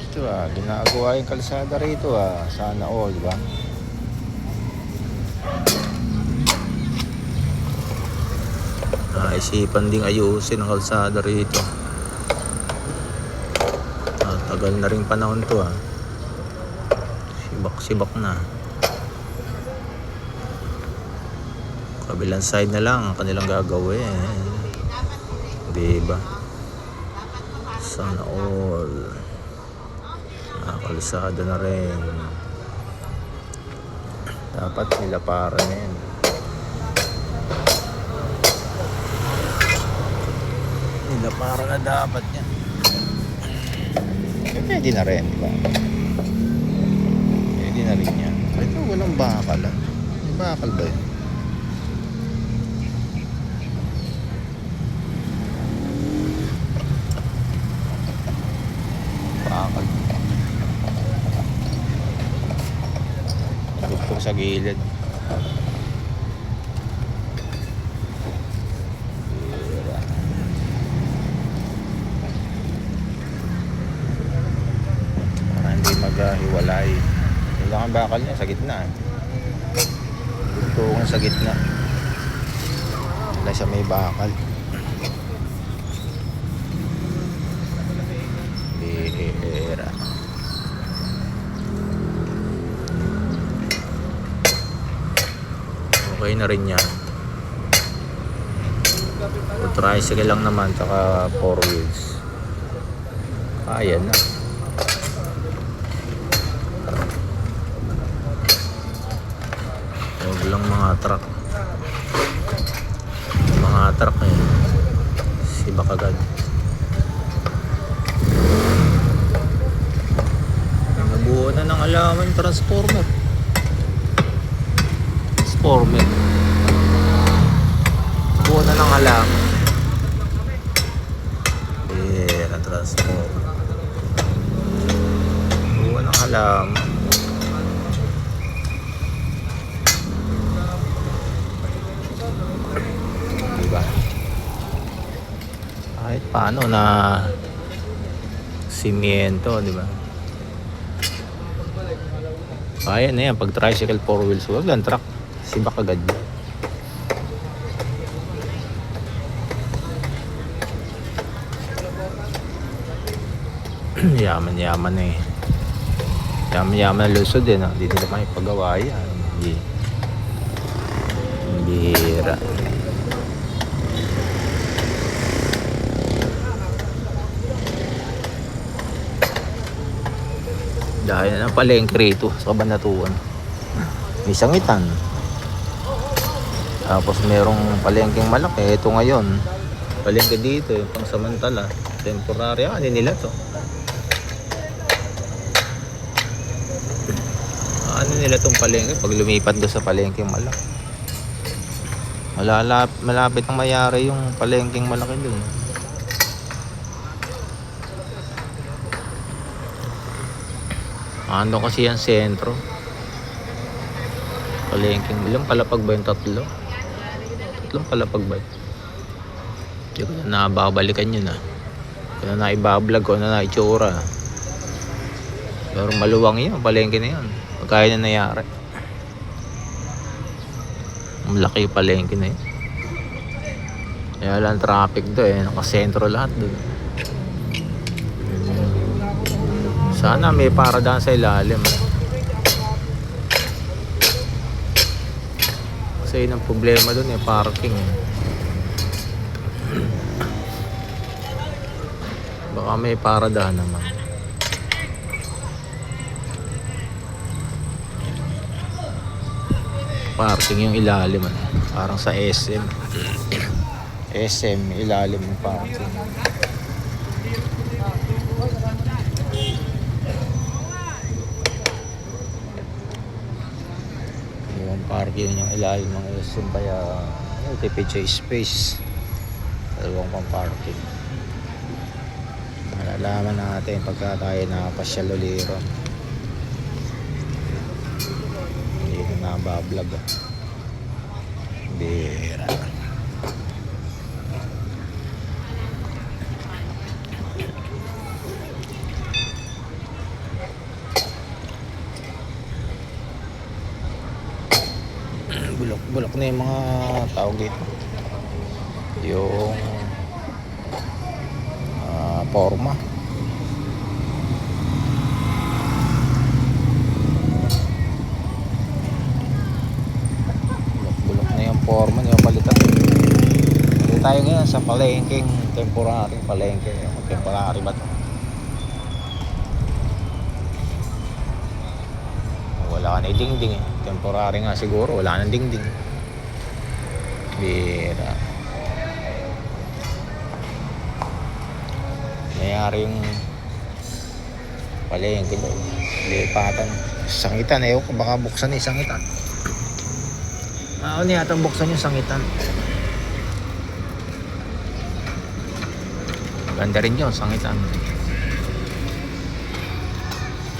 Ito ginagawa yung kalsada rito Sana all, di ba? Isipan ding ayusin ang kalsada rito. Tagal na rin panahon to Sibak-sibak na. Kabilang side na lang ang kanilang gagawin. Diba? Sana all. Kalsada na rin. Dapat nila para na yan. Nila para na dapat yan. Pwede na rin, diba? Pwede na rin yan. Ito walang bakal May bakal ba yun? Bakal. Tugtog sa gilid. Para hindi maghiwalay. Wala kang bakal niya sa gitna. Tugtugan sa gitna. Wala siya may bakal. Bihira. Okay na rin yan. O tricycle lang naman, tsaka 4 wheels. Kaya na. Huwag lang mga truck. Mga truck sibak agad. Nabuo na ng alaman transformer. Buo na ng halaman. Transformer. Buo ng halaman. Diba? Kahit paano na simiento, diba? Kaya na yan pag tricycle 4 wheels. Huwag lang truck. Sibak agad. Yaman Yaman na lusod Hindi nila may pagawa yan. Bihira. Dahil na ng palengke rito sa Kabanatuan. May sangitan. Tapos merong palengkeng malaki. Ito ngayon palengke dito pang samantala, temporary. Ano nila to? Ano nila tong palengke pag lumipat do sa palengkeng malaki? Malapit ang mayari yung palengkeng malaki dun. Ano kasi yan sentro. Palengkeng ilang palapag ba yung tatlo? Tatlong palapag ba? Hindi ko na babalikan yun Kung na ibablog ko na itsura. Pero maluwang yun, palengke na yun. Pagkaya na nangyari. Malaki yung palengke na yun. Kaya lang traffic doon nakasentro lahat doon. Sana may paradaan sa ilalim. Kasi yun ang problema doon parking. Baka may paradaan naman. Parking yung ilalim parang sa SM. SM ilalim yung parking. Yung parking yung ilalim ng SM kaya TPJ space. Dalawang pang parking. Malalaman natin pagka tayo nakapasyal uliro. Hindi na nabablog Bira. Bulok na yung mga tawag dito. Yung forma. Bulok na yung forma niya palitan. Hindi tayo ngayon sa palengking temporary palengke. Temporary ba to? Wala ka na dingding eh. Temporary nga siguro, wala nang dingding. Bira. Mayari yung palengke doon. Lipatan. Sangitan eh. Baka buksan eh sangitan. Ano yata buksan yung sangitan. Ganda rin yun, sangitan.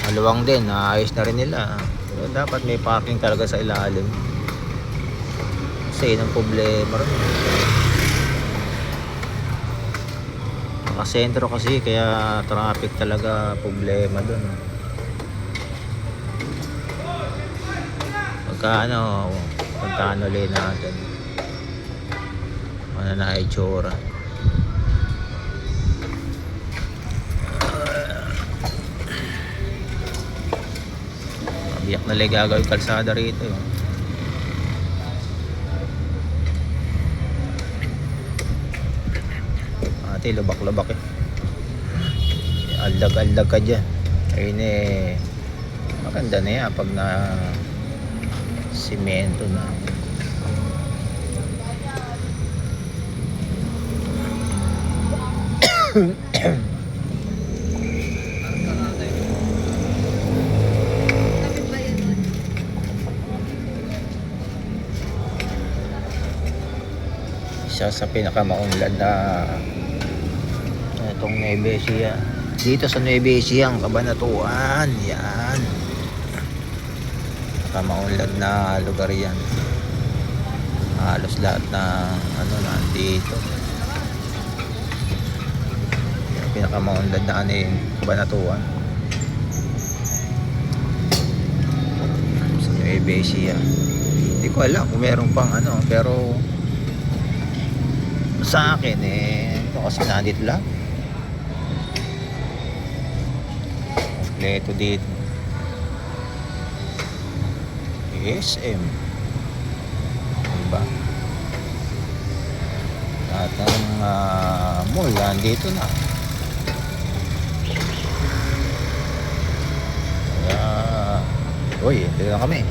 Maluwang din, naayos na rin nila. Pero dapat may parking talaga sa ilalim. Kasi yun ang problema rin. Nakasentro kasi, kaya traffic talaga problema dun. Pagka ulit natin. Ano na itsura. Biyak na lang gagawin kalsada rito yun. Ate lubak-lubak eh. Aldag-aldag ka dyan. Ayun eh, maganda na yan pag na simento na. Isa sa pinakamaunlad na itong Nueva Ecija. Dito sa Nueva Ecija ang Cabanatuan. Yan. Pinakamaunlad na lugar yan. Halos lahat ng nandito. Pinakamaunlad na yung Cabanatuan. Sa Nueva Ecija. Hindi ko alam kung meron pang pero sa akin ito kasi nandito lang kompleto dito. SM diba? Lahat ng mall nandito na, kaya dito na kami.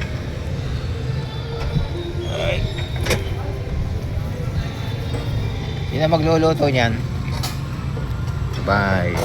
Yun na magluluto niyan. Bye.